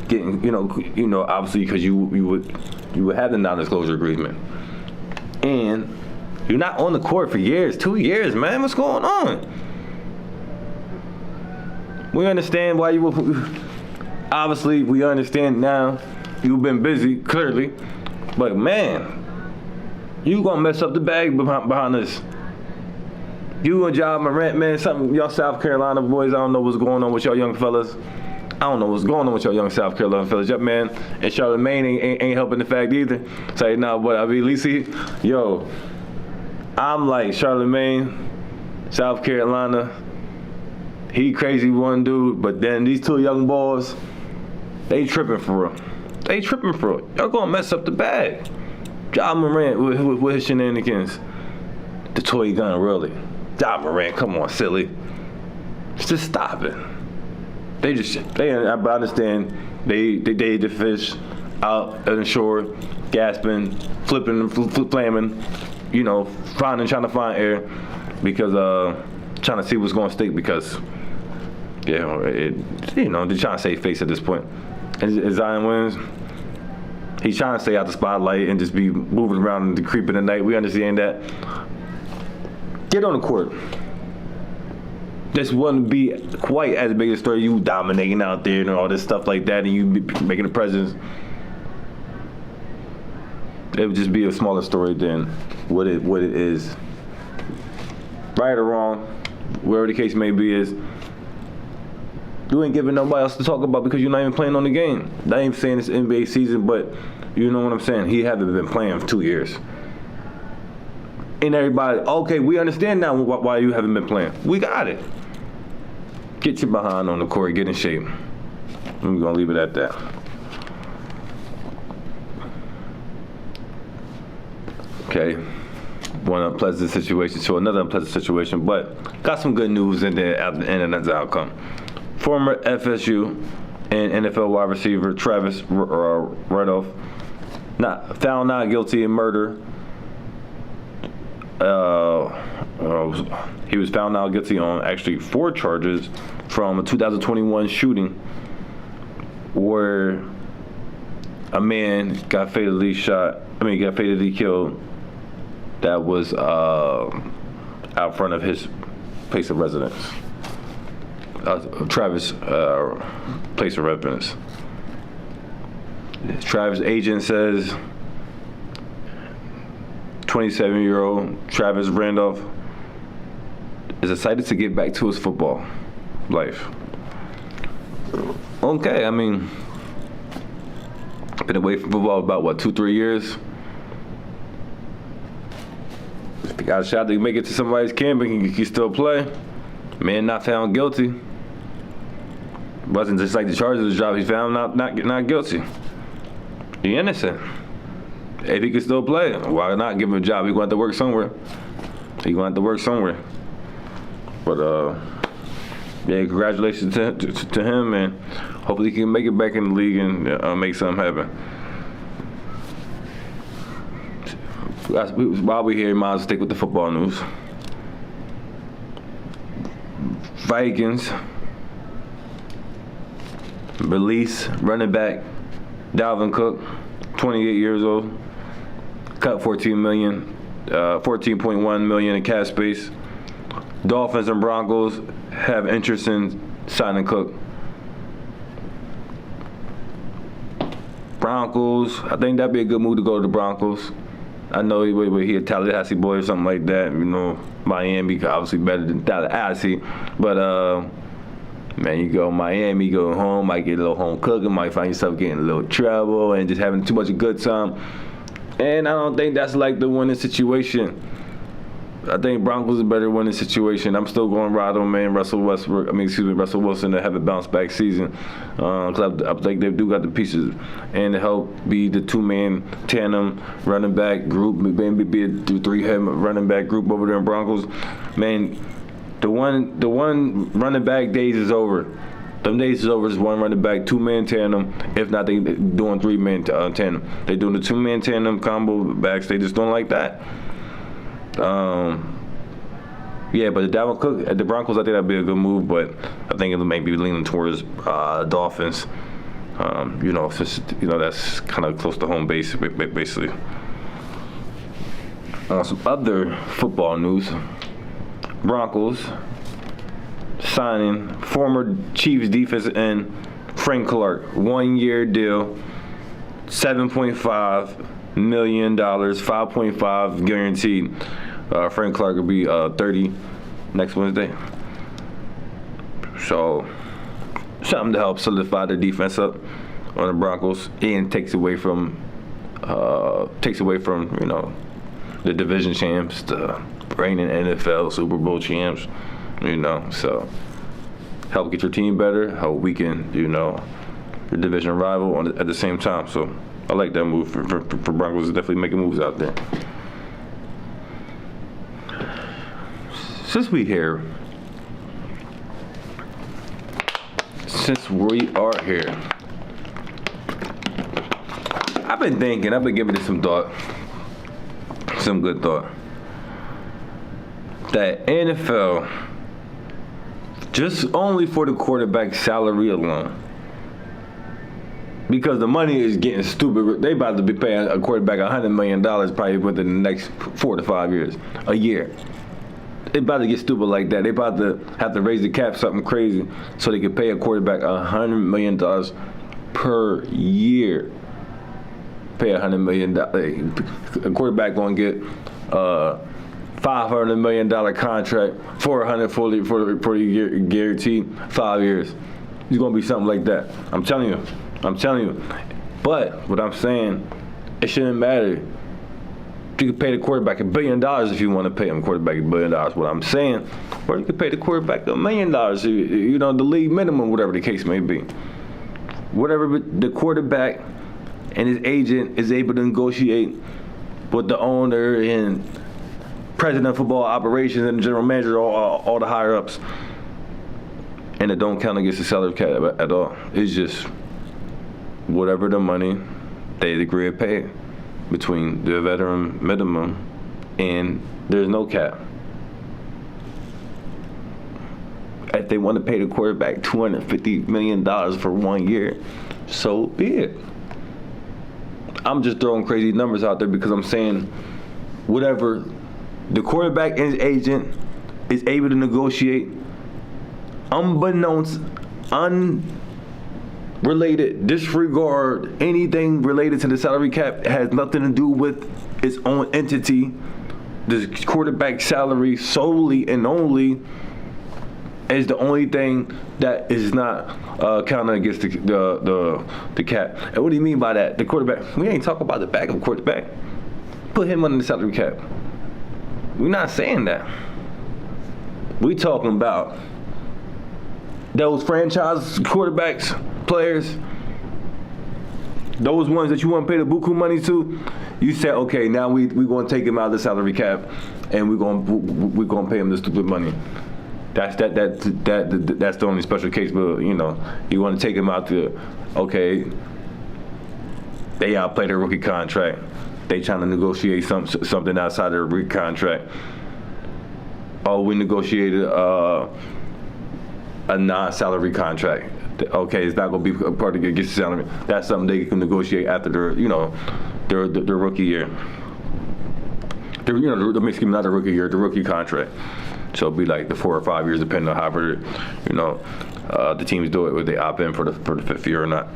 Getting, obviously because you would have the non-disclosure agreement. And you're not on the court for years, 2 years, man. What's going on? We understand why obviously we understand now. You've been busy, clearly. But man, you gonna mess up the bag behind this. You and Ja Morant, man, something, y'all South Carolina boys, I don't know what's going on with y'all young fellas. I don't know what's going on with y'all young South Carolina fellas. Yep, man, and Charlamagne ain't helping the fact either. Say, nah, but I mean, at least I'm like Charlamagne, South Carolina. He crazy one dude, but then these two young boys, they tripping for real. Y'all gonna mess up the bag. Ja Morant with his shenanigans. The toy gun, really. Ja Morant, come on, silly. Just stop it. I understand, they the fish out on the shore, gasping, flipping, flaming, trying to find air because trying to see what's going to stick because they're trying to save face at this point. And Zion Williams, he's trying to stay out the spotlight and just be moving around and creeping at night. We understand that. Get on the court. This wouldn't be quite as big a story. You dominating out there and all this stuff like that, and you making a presence. It would just be a smaller story than what it is. Right or wrong, wherever the case may be, is you ain't giving nobody else to talk about because you're not even playing on the game. Not even saying it's NBA season, but you know what I'm saying. He haven't been playing for 2 years. And everybody, okay, we understand now why you haven't been playing. We got it. Get your behind on the court, get in shape. I'm gonna leave it at that. Okay, one unpleasant situation to another unpleasant situation, but got some good news in there at the end of that outcome. Former FSU and NFL wide receiver Travis Rudolph found not guilty in murder. He was found not guilty on actually 4 charges from a 2021 shooting where a man got fatally killed that was out front of his place of residence. Travis' place of residence. Travis' agent says 27-year-old Travis Randolph is excited to get back to his football life. Okay, I mean, Been away from football about, 2-3 years? If he got a shot to make it to somebody's camp and he can still play, man not found guilty. Wasn't just like the Chargers job, he found not guilty. He innocent. If he can still play, why not give him a job? He going to have to work somewhere. But yeah, congratulations to him, and hopefully he can make it back in the league and make something happen. While we're here, might as well stick with the football news. Vikings release running back Dalvin Cook, 28 years old, cut $14.1 million in cap space. Dolphins and Broncos have interest in signing Cook. Broncos, I think that'd be a good move to go to the Broncos. I know he a Tallahassee boy or something like that. You know, Miami obviously better than Tallahassee, but man, you go Miami, go home, might get a little home cooking, might find yourself getting a little trouble and just having too much a good time. And I don't think that's like the winning situation. I think Broncos is a better winning situation. I'm still going ride on man Russell Wilson to have a bounce back season. Cause I think they do got the pieces and to help be the two-man tandem running back group, maybe be a 3-head running back group over there in Broncos. Man, the one running back days is over. Them days is over. Just one running back, two-man tandem. If not, they doing three-man tandem. They doing the two-man tandem combo backs. They just don't like that. Yeah, but the Dalvin Cook at the Broncos, I think that'd be a good move. But I think it may be leaning towards Dolphins. You know, since that's kind of close to home base, basically. Some other football news: Broncos signing former Chiefs defensive end Frank Clark, 1-year deal, $7.5 million, 5.5 guaranteed. Frank Clark will be 30 next Wednesday. So something to help solidify the defense up on the Broncos, and takes away from the division champs, the reigning NFL Super Bowl champs. So help get your team better, help weaken your division rival at the same time. So I like that move for Broncos. Definitely making moves out there. Since we are here, I've been giving it some thought, some good thought, that NFL, just only for the quarterback salary alone, because the money is getting stupid. They about to be paying a quarterback $100 million probably within the next 4 to 5 years, a year. They about to get stupid like that. They about to have to raise the cap something crazy so they can pay a quarterback $100 million per year. Pay $100 million. A quarterback gonna get $500 million contract, $440 for a year, guaranteed 5 years. It's gonna be something like that. I'm telling you. But what I'm saying, it shouldn't matter. You can pay the quarterback $1 billion if you want to pay him quarterback $1 billion. What I'm saying, or you can pay the quarterback $1 million, the league minimum, whatever the case may be. Whatever the quarterback and his agent is able to negotiate with the owner and president of football operations and the general manager, all the higher ups, and it don't count against the salary cap at all. It's just whatever the money they agree to pay between the veteran minimum, and there's no cap. If they want to pay the quarterback $250 million for 1 year, so be it. I'm just throwing crazy numbers out there because I'm saying whatever the quarterback and his agent is able to negotiate, unrelated, disregard anything related to the salary cap, has nothing to do with its own entity. The quarterback salary solely and only is the only thing that is not counting against the cap. And what do you mean by that? The quarterback. We ain't talking about the backup quarterback. Put him under the salary cap. We're not saying that. We talking about those franchise quarterbacks, players, those ones that you want to pay the buku money to. You said, okay, now we going to take him out of the salary cap, and we're going to pay him the stupid money. That's the only special case. But you want to take him out to, okay, they outplayed their rookie contract. They trying to negotiate something outside of their rookie contract. Oh, we negotiated a non-salary contract. Okay, it's not going to be a part of the salary. That's something they can negotiate after their rookie year. Not the rookie year, the rookie contract. So it'll be like the 4 or 5 years, depending on how the teams do it, whether they opt in for the 5th year or not.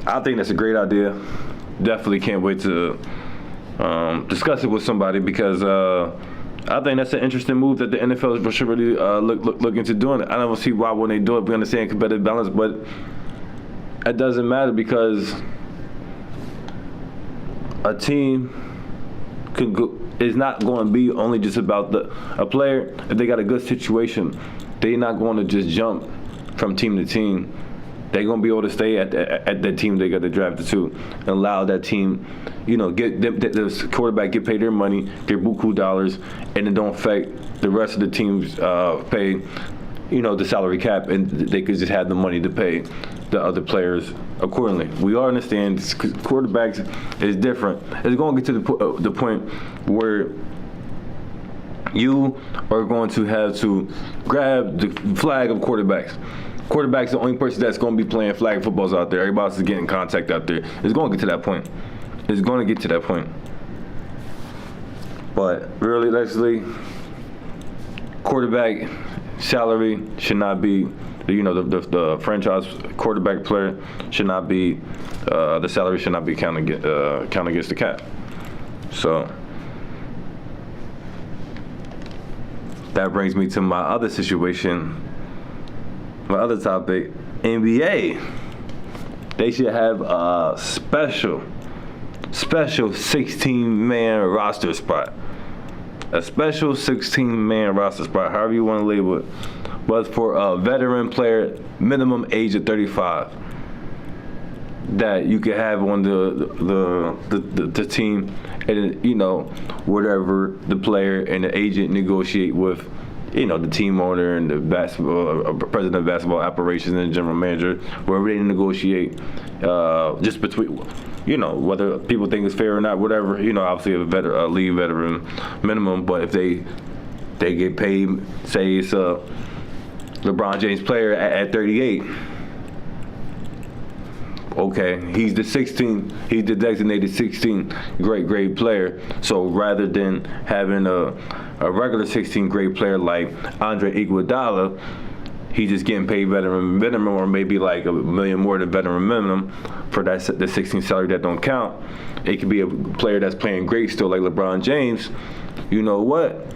I think that's a great idea. Definitely can't wait to discuss it with somebody because I think that's an interesting move that the NFL should really look into doing it. I don't see why when they do it, we understand competitive balance, but it doesn't matter because a team is not going to be only just about a player. If they got a good situation, they're not going to just jump from team to team. They're going to be able to stay at that team they got drafted to and allow that team, get the quarterback get paid their money, their buku dollars, and it don't affect the rest of the team's pay, the salary cap, and they could just have the money to pay the other players accordingly. We all understand quarterbacks is different. It's going to get to the point where you are going to have to grab the flag of quarterbacks. Quarterback's the only person that's going to be playing flag footballs out there. Everybody else is getting contact out there. It's going to get to that point. It's going to get to that point. But realistically, quarterback salary should not be, the franchise quarterback player should not be, the salary should not be counted against the cap. So that brings me to my other situation. My other topic, NBA. They should have a special 16-man roster spot. A special 16-man roster spot, however you want to label it. But for a veteran player, minimum age of 35. That you could have on the team, and whatever the player and the agent negotiate with, the team owner and the president of basketball operations and the general manager, wherever they negotiate, just between, whether people think it's fair or not, whatever. Obviously a league veteran minimum, but if they get paid, say it's a LeBron James player at 38. Okay, he's the designated 16 great player. So rather than having a regular 16 great player like Andre Iguodala, he's just getting paid veteran minimum, or maybe like $1 million more than veteran minimum for the 16 salary that don't count. It could be a player that's playing great still, like LeBron James. You know what?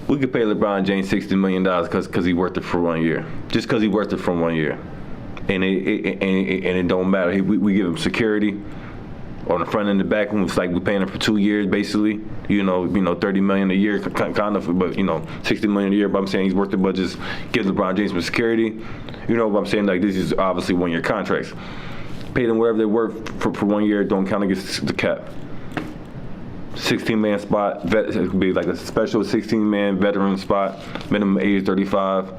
We could pay LeBron James $60 million because he worth it for 1 year. Just because he worth it for 1 year. And it don't matter. We give him security on the front and the back. It's like we're paying him for 2 years, basically. $30 million a year, kind of, but $60 million a year. But I'm saying he's worth it, but just give LeBron James some security. You know what I'm saying? Like, this is obviously 1 year contracts. Pay them whatever they're worth for 1 year. Don't count against the cap. 16-man spot. It could be like a special 16-man veteran spot. Minimum age 35.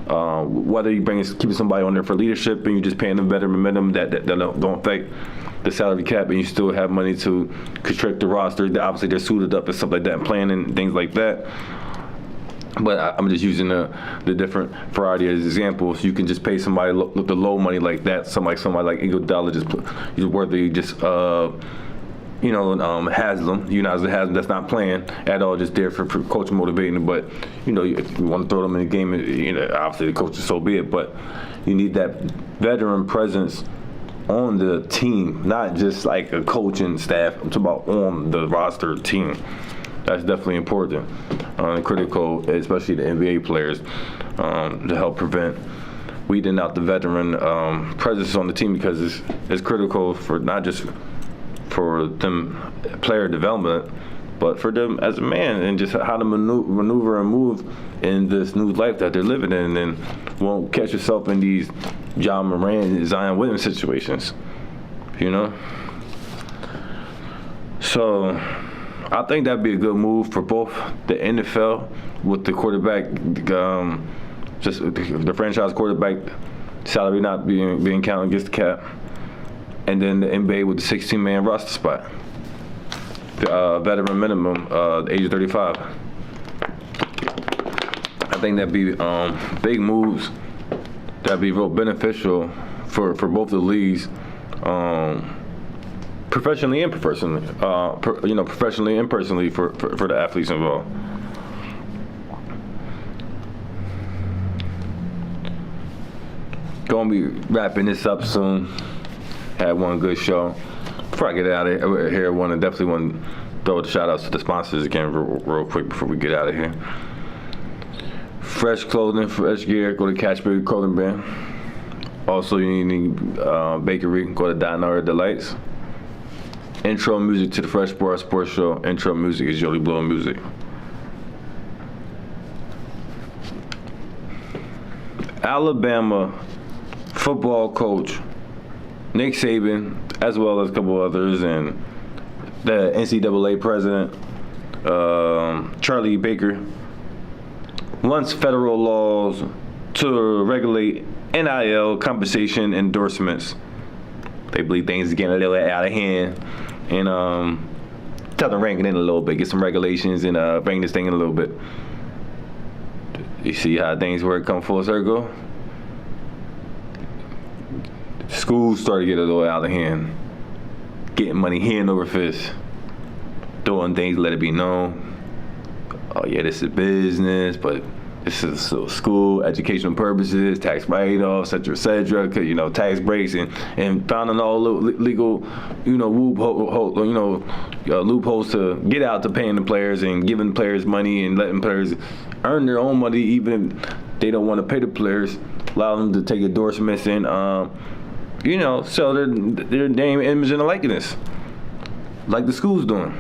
Whether you keep somebody on there for leadership and you're just paying them veteran minimum that don't affect the salary cap, and you still have money to constrict the roster. Obviously, they're suited up and stuff like that, and planning and things like that. But I'm just using the different variety as examples. You can just pay somebody the low money like that. Somebody like Iguodala he's worthy Haslam, Haslam that's not playing at all, just there for coach motivating. But if you want to throw them in the game, obviously the coach is so be it. But you need that veteran presence on the team, not just like a coaching staff. I'm talking about on the roster team. That's definitely important. critical, especially the NBA players, to help prevent weeding out the veteran presence on the team, because it's critical for not just for them player development, but for them as a man, and just how to maneuver and move in this new life that they're living in, and won't catch yourself in these John Moran, Zion Williams situations, you know? So I think that'd be a good move for both the NFL with the quarterback, just the franchise quarterback salary not being counted against the cap, and then the NBA with the 16-man roster spot. Veteran minimum, age of 35. I think that'd be big moves. That'd be real beneficial for both the leagues, professionally and personally. Professionally and personally for the athletes involved. Gonna be wrapping this up soon. Had one good show. Before I get out of here, I definitely want to throw the shout outs to the sponsors again real quick before we get out of here. Fresh clothing, fresh gear, go to Catchberry Clothing Brand. Also, you need bakery, go to Diner Delights. Intro music to the Fresh Bar Sports Show. Intro music is Jolie Blow Music. Alabama football coach Nick Saban, as well as a couple others, and the NCAA president, Charlie Baker, wants federal laws to regulate NIL compensation endorsements. They believe things are getting a little out of hand, and tell them ranking in a little bit, get some regulations, and bring this thing in a little bit. You see how things work, come full circle? Schools started to get a little out of hand, getting money hand over fist, doing things, let it be known. Oh yeah, this is business, but this is still school, educational purposes, tax write-offs, et cetera, tax breaks, and finding all legal, loopholes to get out to paying the players and giving players money and letting players earn their own money, even if they don't want to pay the players, allow them to take endorsements and, sell their name, image, and likeness, like the school's doing.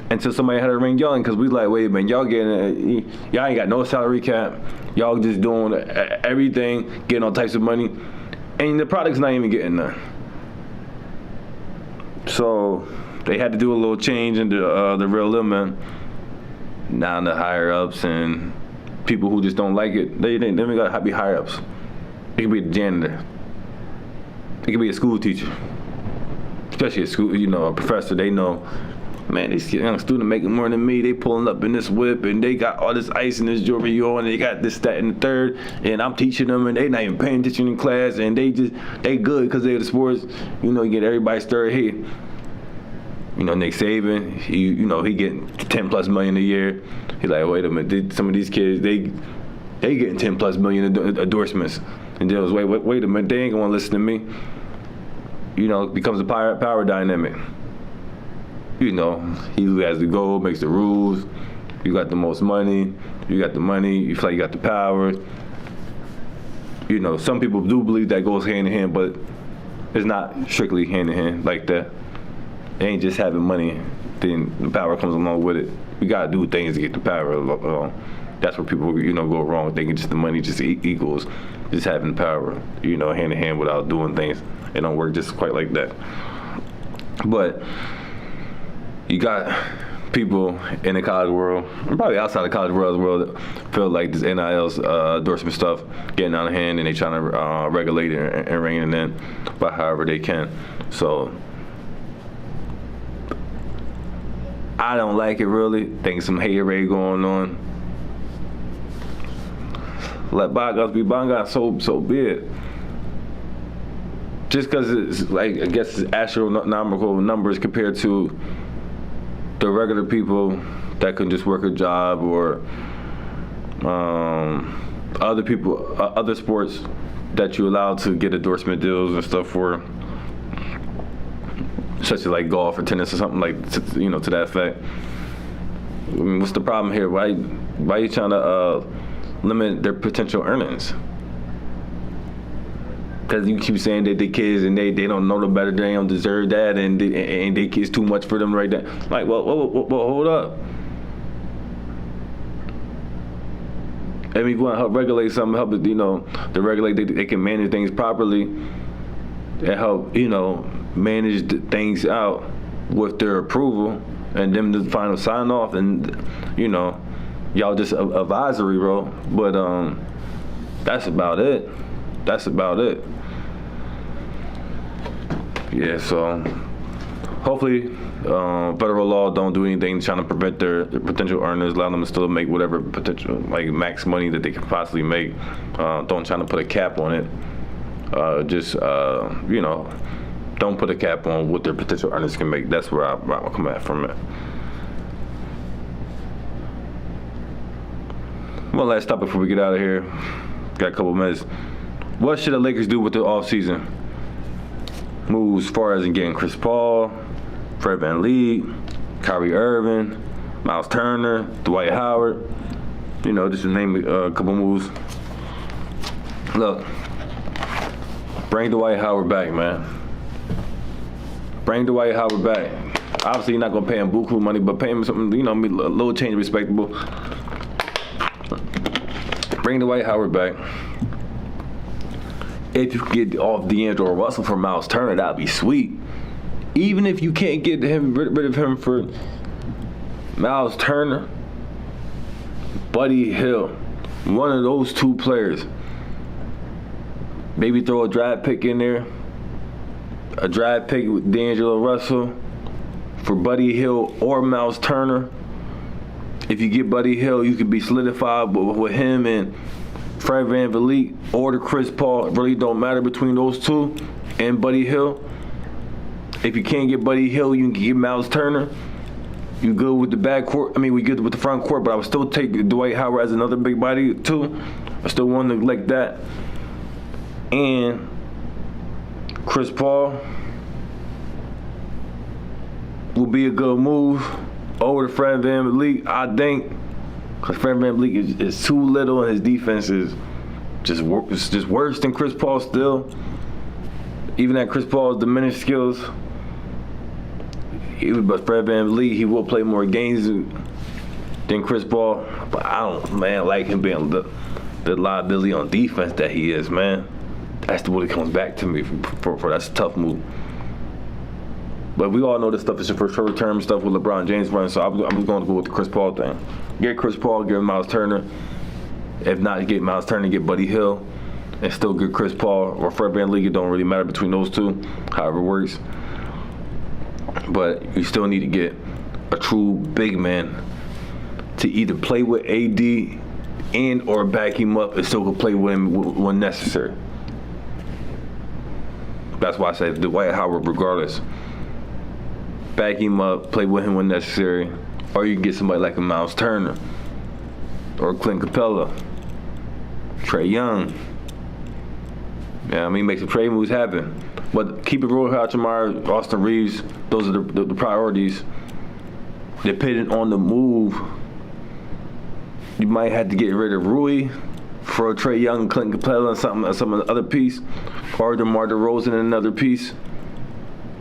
Until somebody had to ring y'all in, because we like, wait a minute, y'all ain't got no salary cap. Y'all just doing everything, getting all types of money, and the product's not even getting none. So they had to do a little change in the real limit. Now the higher ups and people who just don't like it, they got to be higher ups. It could be the janitor. It could be a school teacher, especially a school, a professor. They know, man, these young students making more than me. They pulling up in this whip, and they got all this ice and this jewelry on, and they got this, that, and the third, and I'm teaching them, and they not even paying attention in class, and they good because they're the sports. You get everybody stirred here. Nick Saban, he getting $10+ million a year. He's like, wait a minute, some of these kids, they getting $10+ million endorsements, and then wait a minute, they ain't gonna want to listen to me. It becomes a power dynamic. He who has the goal makes the rules. You got the most money. You got the money. You feel like you got the power. Some people do believe that goes hand in hand, but it's not strictly hand in hand like that. It ain't just having money, then the power comes along with it. We gotta do things to get the power along. That's where people, go wrong, thinking just the money just equals just having power, hand in hand without doing things. It don't work just quite like that. But you got people in the college world, and probably outside the college world, that feel like this NIL's endorsement stuff getting out of hand, and they trying to regulate it and rein it in by however they can. So I don't like it really. Think some haterade going on. Let bygones be bygones, so be it. Just because it's like, I guess it's astronomical numbers compared to the regular people that can just work a job, or other people, other sports that you allow to get endorsement deals and stuff for, such as like golf or tennis or something like, to that effect. I mean, what's the problem here? Why are you trying to limit their potential earnings? Because you keep saying that they kids and they don't know no better, they don't deserve that, and they kids too much for them right there. Like, well, hold up. I mean, you want to help regulate something, help it, to regulate, they can manage things properly and help, manage the things out with their approval and them to final sign off, and, y'all just advisory role. But that's about it. Yeah, so hopefully federal law don't do anything trying to prevent their potential earners, allow them to still make whatever potential, like max money that they can possibly make. Don't try to put a cap on it. Don't put a cap on what their potential earners can make. That's where I'll come at from it. One last topic before we get out of here. Got a couple minutes. What should the Lakers do with the offseason? Moves as far as in getting Chris Paul, Fred VanVleet, Kyrie Irving, Miles Turner, Dwight Howard. Just to name a couple moves. Look, bring Dwight Howard back, man. Bring Dwight Howard back. Obviously, you're not gonna pay him buku money, but pay him something, a little change respectable. Bring Dwight Howard back. If you could get off D'Angelo Russell for Miles Turner, that'd be sweet. Even if you can't get rid of him for Miles Turner, Buddy Hield, one of those two players. Maybe throw a draft pick in there. A draft pick with D'Angelo Russell for Buddy Hield or Miles Turner. If you get Buddy Hield, you could be solidified with him and Fred VanVleet or the Chris Paul. It really don't matter between those two and Buddy Hield. If you can't get Buddy Hield, you can get Miles Turner. You good with the backcourt. I mean, we good with the front court, but I would still take Dwight Howard as another big body too. I still want to like that. And Chris Paul will be a good move over to Fred VanVleet, I think, because Fred VanVleet is too little and his defense is just worse than Chris Paul still. Even at Chris Paul's diminished skills, but Fred VanVleet, he will play more games than Chris Paul. But I don't, like him being the liability on defense that he is, man. That's what it comes back to me for that's a tough move. But we all know this stuff is for short-term stuff with LeBron James running, so I'm just going to go with the Chris Paul thing. Get Chris Paul, get Miles Turner. If not, get Miles Turner, get Buddy Hield, and still get Chris Paul or Fred VanVleet. It don't really matter between those two, however it works. But you still need to get a true big man to either play with AD and or back him up and still can play with him when necessary. That's why I said Dwight Howard regardless. Back him up, play with him when necessary. Or you can get somebody like a Miles Turner or Clint Capella, Trae Young. Make some trade moves happen. But keep it real, Hachimura, Austin Reeves, those are the priorities. Depending on the move, you might have to get rid of Rui for Trae Young, Clint Capella, and some other piece, or DeMar DeRozan and another piece.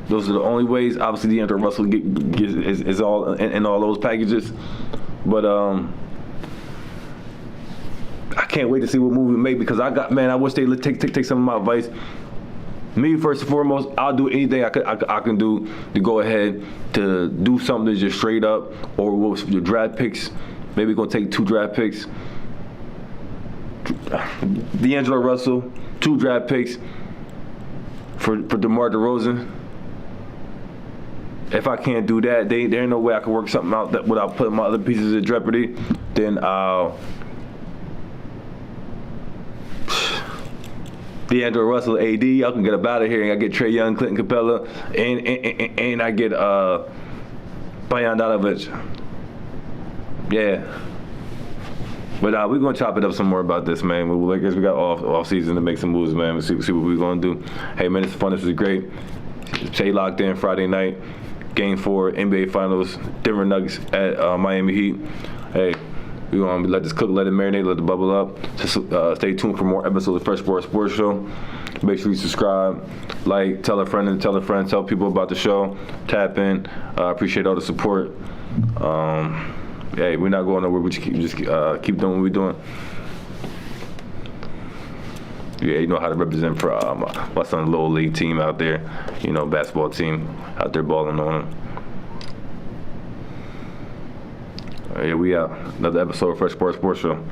Those are the only ways. Obviously, D'Angelo Russell is all in all those packages. But I can't wait to see what move we make because I wish they would take some of my advice. Me first and foremost, I'll do anything I can do to go ahead to do something just straight up, or with your draft picks. Maybe we're gonna take 2 draft picks. D'Angelo Russell, 2 draft picks for DeMar DeRozan. If I can't do that, there ain't no way I can work something out that without putting my other pieces in jeopardy. Then I'll D'Angelo Russell, AD, y'all can get up out of here, and I get Trae Young, Clinton Capella, and I get Bogdanovic. Yeah. But we're going to chop it up some more about this, man. I guess we got off season to make some moves, man. We'll see what we're going to do. Hey, man, it's fun. This was great. Shay locked in Friday night. Game 4, NBA Finals, Denver Nuggets at Miami Heat. Hey, we're going to let this cook, let it marinate, let it bubble up. Just stay tuned for more episodes of Fresh Sports Show. Make sure you subscribe, like, tell a friend, tell people about the show. Tap in. Appreciate all the support. Hey, we're not going nowhere. We just keep doing what we're doing. Yeah, you know how to represent for my son's little league team out there. You know, basketball team out there balling on them. Yeah, we out. Another episode of Fresh Sports Show.